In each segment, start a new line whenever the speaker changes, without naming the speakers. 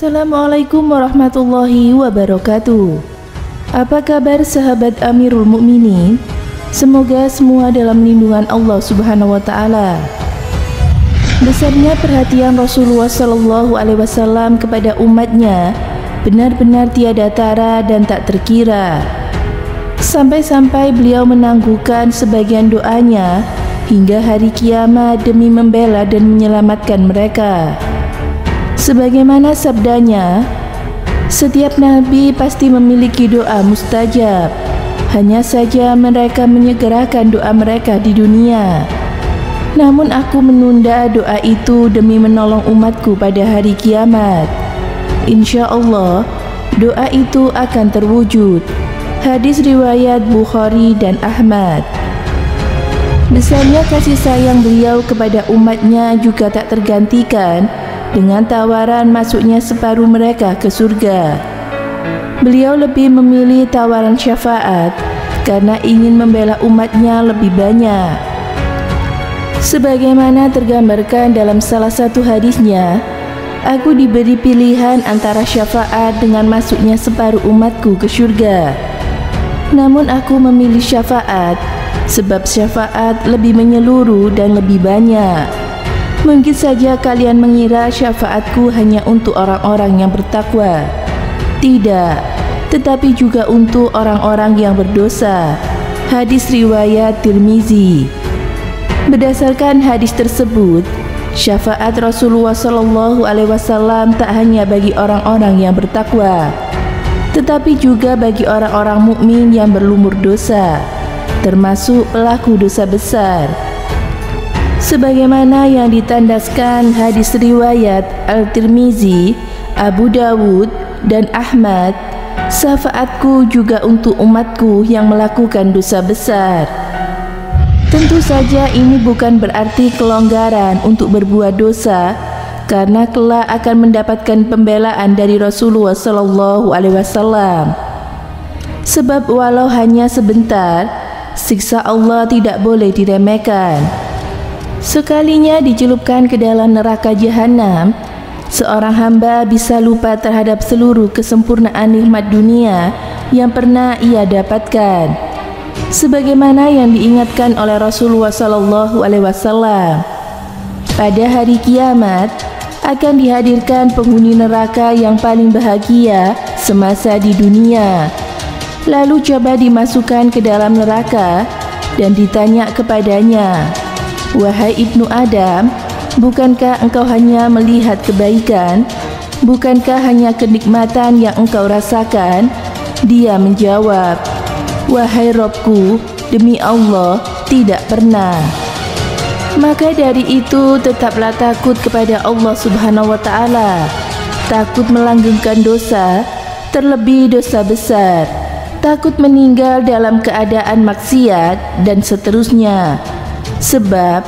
Assalamualaikum warahmatullahi wabarakatuh. Apa kabar sahabat Amirul Mukminin? Semoga semua dalam lindungan Allah Subhanahu wa taala. Besarnya perhatian Rasulullah sallallahu alaihi wasallam kepada umatnya benar-benar tiada tara dan tak terkira. Sampai-sampai beliau menangguhkan sebagian doanya hingga hari kiamat demi membela dan menyelamatkan mereka. Sebagaimana sabdanya, setiap nabi pasti memiliki doa mustajab. Hanya saja mereka menyegerakan doa mereka di dunia. Namun aku menunda doa itu demi menolong umatku pada hari kiamat. Insya Allah, doa itu akan terwujud. Hadis riwayat Bukhari dan Ahmad. Besarnya kasih sayang beliau kepada umatnya juga tak tergantikan dengan tawaran masuknya separuh mereka ke surga. Beliau lebih memilih tawaran syafaat karena ingin membela umatnya lebih banyak. Sebagaimana tergambarkan dalam salah satu hadisnya, aku diberi pilihan antara syafaat dengan masuknya separuh umatku ke surga. Namun aku memilih syafaat sebab syafaat lebih menyeluruh dan lebih banyak. Mungkin saja kalian mengira syafaatku hanya untuk orang-orang yang bertakwa. Tidak, tetapi juga untuk orang-orang yang berdosa. Hadis riwayat Tirmizi. Berdasarkan hadis tersebut, syafaat Rasulullah sallallahu alaihi wasallam tak hanya bagi orang-orang yang bertakwa, tetapi juga bagi orang-orang mukmin yang berlumur dosa, termasuk pelaku dosa besar. Sebagaimana yang ditandaskan hadis riwayat Al-Tirmizi, Abu Dawud, dan Ahmad, syafaatku juga untuk umatku yang melakukan dosa besar. Tentu saja ini bukan berarti kelonggaran untuk berbuat dosa, karena kelak akan mendapatkan pembelaan dari Rasulullah sallallahu alaihi wasallam. Sebab walau hanya sebentar, siksa Allah tidak boleh diremehkan. Sekalinya dicelupkan ke dalam neraka jahanam, seorang hamba bisa lupa terhadap seluruh kesempurnaan nikmat dunia yang pernah ia dapatkan. Sebagaimana yang diingatkan oleh Rasulullah sallallahu alaihi wasallam, pada hari kiamat akan dihadirkan penghuni neraka yang paling bahagia semasa di dunia. Lalu coba dimasukkan ke dalam neraka dan ditanya kepadanya, "Wahai Ibnu Adam, bukankah engkau hanya melihat kebaikan? Bukankah hanya kenikmatan yang engkau rasakan?" Dia menjawab, "Wahai Robku, demi Allah, tidak pernah." Maka dari itu tetaplah takut kepada Allah Subhanahu wa taala. Takut melanggengkan dosa, terlebih dosa besar. Takut meninggal dalam keadaan maksiat dan seterusnya. Sebab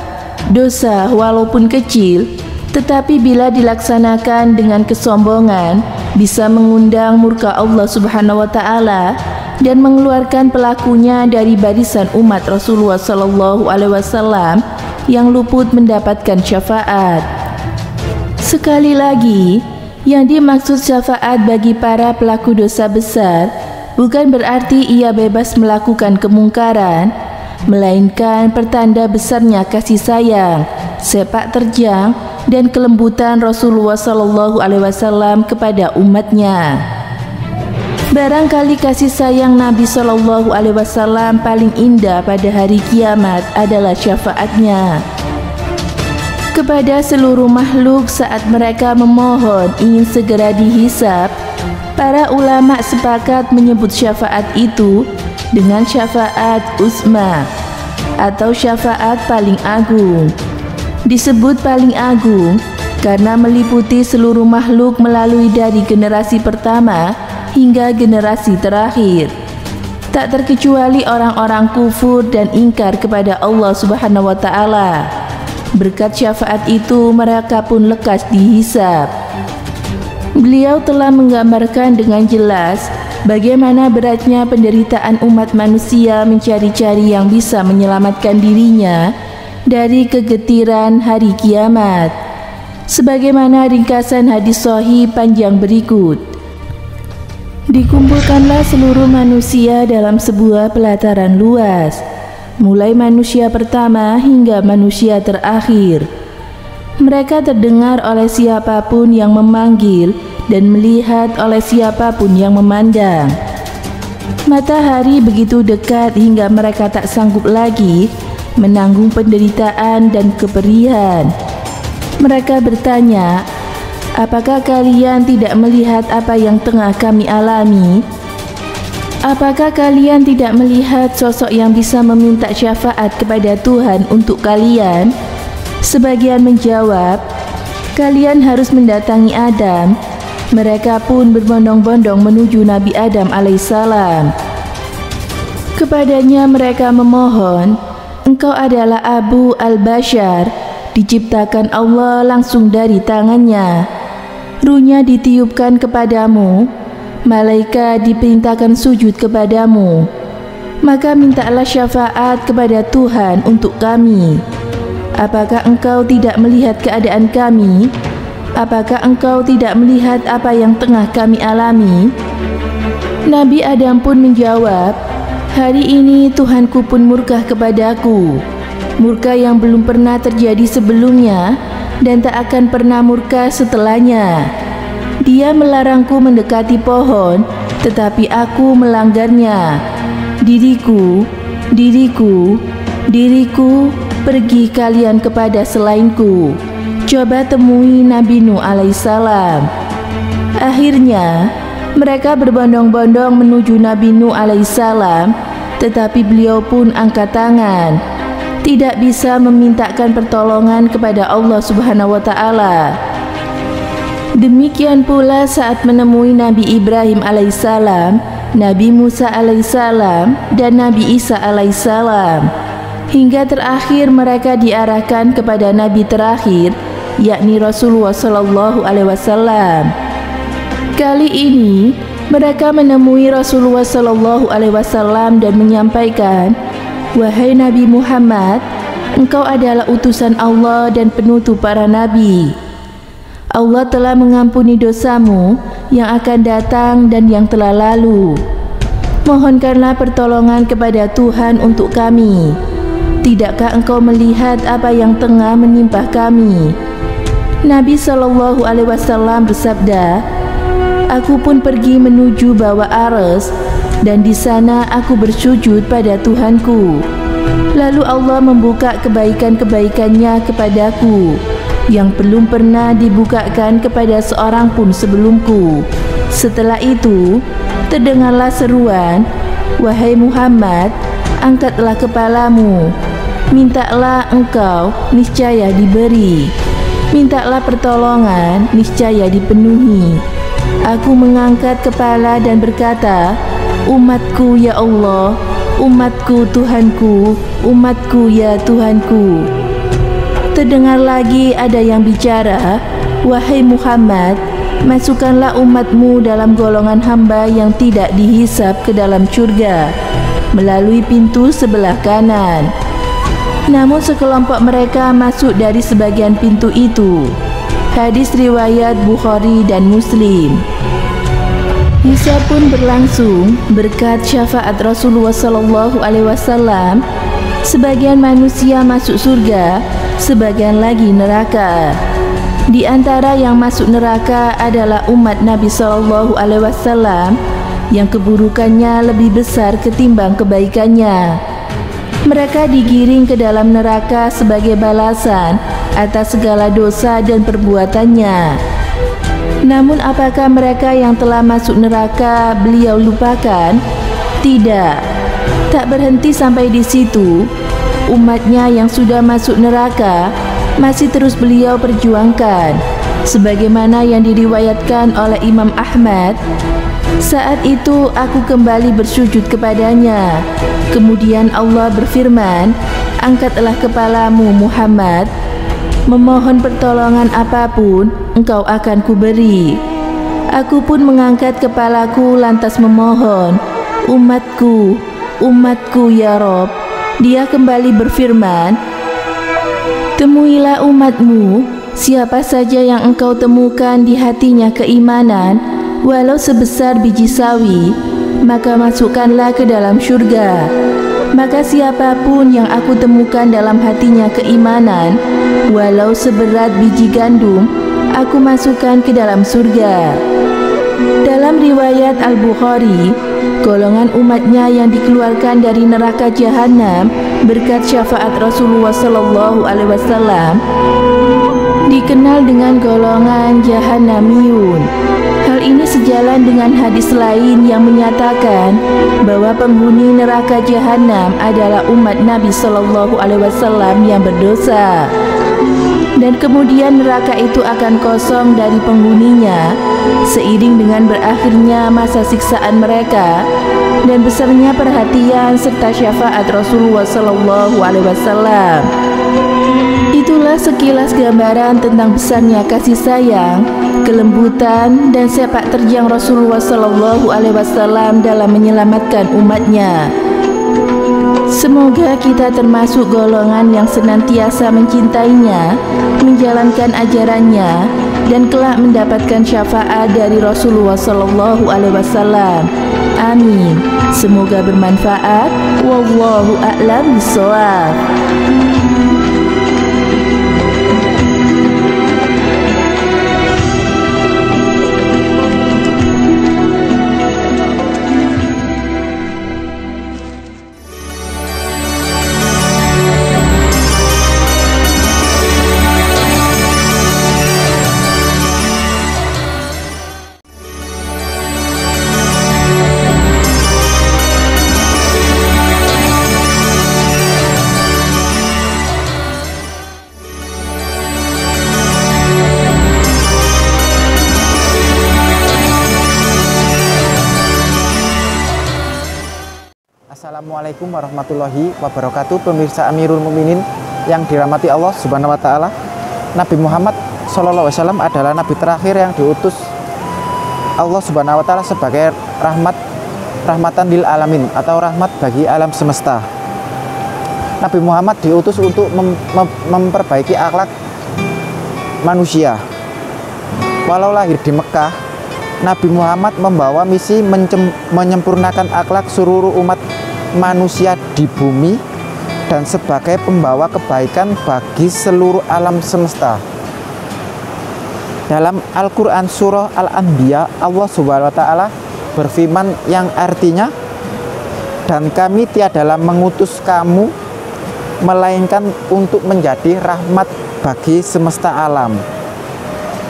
dosa walaupun kecil, tetapi bila dilaksanakan dengan kesombongan bisa mengundang murka Allah Subhanahu wa taala dan mengeluarkan pelakunya dari barisan umat Rasulullah sallallahu alaihi wasallam yang luput mendapatkan syafaat. Sekali lagi, yang dimaksud syafaat bagi para pelaku dosa besar bukan berarti ia bebas melakukan kemungkaran, melainkan pertanda besarnya kasih sayang, sepak terjang, dan kelembutan Rasulullah sallallahu alaihi wasallam kepada umatnya. Barangkali kasih sayang Nabi sallallahu alaihi wasallam paling indah pada hari kiamat adalah syafaatnya kepada seluruh makhluk saat mereka memohon ingin segera dihisab. Para ulama sepakat menyebut syafaat itu dengan syafaat uzma atau syafaat paling agung. Disebut paling agung karena meliputi seluruh makhluk melalui dari generasi pertama hingga generasi terakhir. Tak terkecuali orang-orang kufur dan ingkar kepada Allah Subhanahu wa taala. Berkat syafaat itu mereka pun lekas dihisab. Beliau telah menggambarkan dengan jelas bagaimana beratnya penderitaan umat manusia mencari-cari yang bisa menyelamatkan dirinya dari kegetiran hari kiamat. sebagaimana ringkasan hadis sahih panjang berikut. Dikumpulkanlah seluruh manusia dalam sebuah pelataran luas, mulai manusia pertama hingga manusia terakhir. Mereka terdengar oleh siapapun yang memanggil dan melihat oleh siapapun yang memandang. Matahari begitu dekat hingga mereka tak sanggup lagi menanggung penderitaan dan keperihan. Mereka bertanya, "Apakah kalian tidak melihat apa yang tengah kami alami? Apakah kalian tidak melihat sosok yang bisa meminta syafaat kepada Tuhan untuk kalian?" Sebagian menjawab, "Kalian harus mendatangi Adam." Mereka pun berbondong-bondong menuju Nabi Adam alaihissalam. Kepadanya mereka memohon, "Engkau adalah Abu al-Bashar, diciptakan Allah langsung dari tangannya. Ruhnya ditiupkan kepadamu, malaikat diperintahkan sujud kepadamu. Maka mintalah syafaat kepada Tuhan untuk kami. Apakah engkau tidak melihat keadaan kami? Apakah engkau tidak melihat apa yang tengah kami alami?" Nabi Adam pun menjawab, "Hari ini Tuhanku pun murka kepadaku, murka yang belum pernah terjadi sebelumnya dan tak akan pernah murka setelahnya. Dia melarangku mendekati pohon, tetapi aku melanggarnya. Diriku, diriku, diriku, pergi kalian kepada selainku. Coba temui Nabi Nuh alaihissalam." Akhirnya mereka berbondong-bondong menuju Nabi Nuh alaihissalam, tetapi beliau pun angkat tangan, tidak bisa memintakan pertolongan kepada Allah Subhanahu wa Ta'ala. Demikian pula saat menemui Nabi Ibrahim alaihissalam, Nabi Musa alaihissalam, dan Nabi Isa alaihissalam, hingga terakhir mereka diarahkan kepada Nabi terakhir, yakni Rasulullah Sallallahu Alaihi Wasallam. Kali ini mereka menemui Rasulullah Sallallahu Alaihi Wasallam dan menyampaikan, "Wahai Nabi Muhammad, engkau adalah utusan Allah dan penutup para nabi. Allah telah mengampuni dosamu yang akan datang dan yang telah lalu. Mohonkanlah pertolongan kepada Tuhan untuk kami. Tidakkah engkau melihat apa yang tengah menimpa kami?" Nabi Shallallahu Alaihi Wasallam bersabda, "Aku pun pergi menuju bawah aras dan di sana aku bersujud pada Tuhanku. Lalu Allah membuka kebaikan-kebaikannya kepadaku yang belum pernah dibukakan kepada seorang pun sebelumku. Setelah itu terdengarlah seruan, 'Wahai Muhammad, angkatlah kepalamu. Mintalah engkau, niscaya diberi. Mintalah pertolongan, niscaya dipenuhi.' Aku mengangkat kepala dan berkata, 'Umatku ya Allah, umatku Tuhanku, umatku ya Tuhanku.' Terdengar lagi ada yang bicara, 'Wahai Muhammad, masukkanlah umatmu dalam golongan hamba yang tidak dihisab ke dalam surga melalui pintu sebelah kanan.' Namun sekelompok mereka masuk dari sebagian pintu itu. Hadis riwayat Bukhari dan Muslim. Hisab pun berlangsung berkat syafaat Rasulullah Sallallahu Alaihi Wasallam. Sebagian manusia masuk surga, sebagian lagi neraka. Di antara yang masuk neraka adalah umat Nabi Sallallahu Alaihi Wasallam yang keburukannya lebih besar ketimbang kebaikannya. Mereka digiring ke dalam neraka sebagai balasan atas segala dosa dan perbuatannya. Namun apakah mereka yang telah masuk neraka beliau lupakan? Tidak. Tak berhenti sampai di situ. Umatnya yang sudah masuk neraka masih terus beliau perjuangkan, sebagaimana yang diriwayatkan oleh Imam Ahmad. Saat itu aku kembali bersujud kepadanya. Kemudian Allah berfirman, "Angkatlah kepalamu Muhammad. Memohon pertolongan apapun engkau akan kuberi." Aku pun mengangkat kepalaku lantas memohon, "Umatku, umatku ya Rob." Dia kembali berfirman, "Temuilah umatmu, Siapa saja yang engkau temukan di hatinya keimanan, walau sebesar biji sawi, maka masukkanlah ke dalam syurga. Maka siapapun yang aku temukan dalam hatinya keimanan, walau seberat biji gandum, aku masukkan ke dalam surga. Dalam riwayat Al-Bukhari, golongan umatnya yang dikeluarkan dari neraka jahanam berkat syafaat Rasulullah SAW dikenal dengan golongan Jahannamiyun. Hal ini sejalan dengan hadis lain yang menyatakan bahwa penghuni neraka jahanam adalah umat Nabi SAW yang berdosa. Dan kemudian neraka itu akan kosong dari penghuninya seiring dengan berakhirnya masa siksaan mereka dan besarnya perhatian serta syafaat Rasulullah SAW. Itulah sekilas gambaran tentang besarnya kasih sayang, kelembutan, dan sepak terjang Rasulullah SAW dalam menyelamatkan umatnya. Semoga kita termasuk golongan yang senantiasa mencintainya, menjalankan ajarannya, dan kelak mendapatkan syafaat dari Rasulullah SAW. Amin. Semoga bermanfaat. Wallahu a'lam bishawab.
Assalamualaikum warahmatullahi wabarakatuh. Pemirsa Amirul Mukminin yang dirahmati Allah Subhanahu wa taala. Nabi Muhammad SAW adalah nabi terakhir yang diutus Allah Subhanahu wa taala sebagai rahmatan lil alamin atau rahmat bagi alam semesta. Nabi Muhammad diutus untuk memperbaiki akhlak manusia. Walau lahir di Mekah, Nabi Muhammad membawa misi menyempurnakan akhlak seluruh umat manusia di bumi dan sebagai pembawa kebaikan bagi seluruh alam semesta. Dalam Al-Quran Surah Al-Anbiya, Allah Subhanahu wa taala berfirman yang artinya, dan kami tiadalah mengutus kamu melainkan untuk menjadi rahmat bagi semesta alam.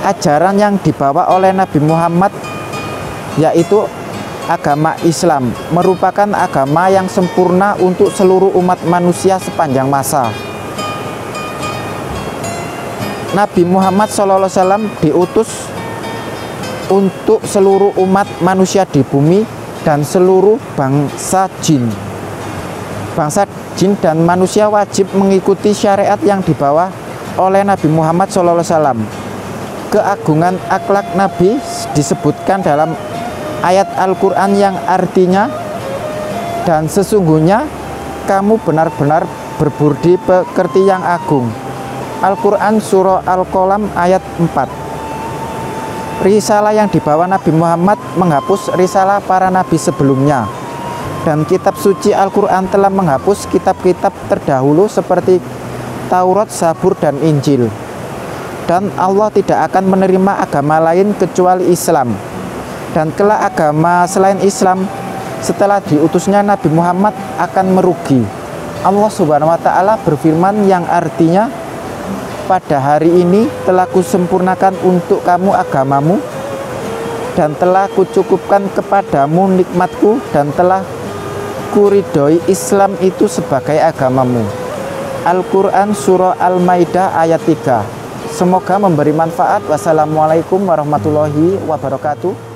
Ajaran yang dibawa oleh Nabi Muhammad yaitu agama Islam merupakan agama yang sempurna untuk seluruh umat manusia sepanjang masa. Nabi Muhammad SAW diutus untuk seluruh umat manusia di bumi dan seluruh bangsa jin. Bangsa jin dan manusia wajib mengikuti syariat yang dibawa oleh Nabi Muhammad SAW. Keagungan akhlak Nabi disebutkan dalam ayat Al-Quran yang artinya, dan sesungguhnya kamu benar-benar berbudi pekerti yang agung. Al-Quran Surah Al-Qalam ayat 4. Risalah yang dibawa Nabi Muhammad menghapus risalah para nabi sebelumnya, dan kitab suci Al-Quran telah menghapus kitab-kitab terdahulu seperti Taurat, Zabur, dan Injil. Dan Allah tidak akan menerima agama lain kecuali Islam. Dan kelak agama selain Islam setelah diutusnya Nabi Muhammad akan merugi. Allah Subhanahu wa taala berfirman yang artinya, pada hari ini telah kusempurnakan untuk kamu agamamu, dan telah kucukupkan kepadamu nikmatku, dan telah kuridhoi Islam itu sebagai agamamu. Al-Quran Surah Al-Maidah ayat 3. Semoga memberi manfaat. Wassalamualaikum warahmatullahi wabarakatuh.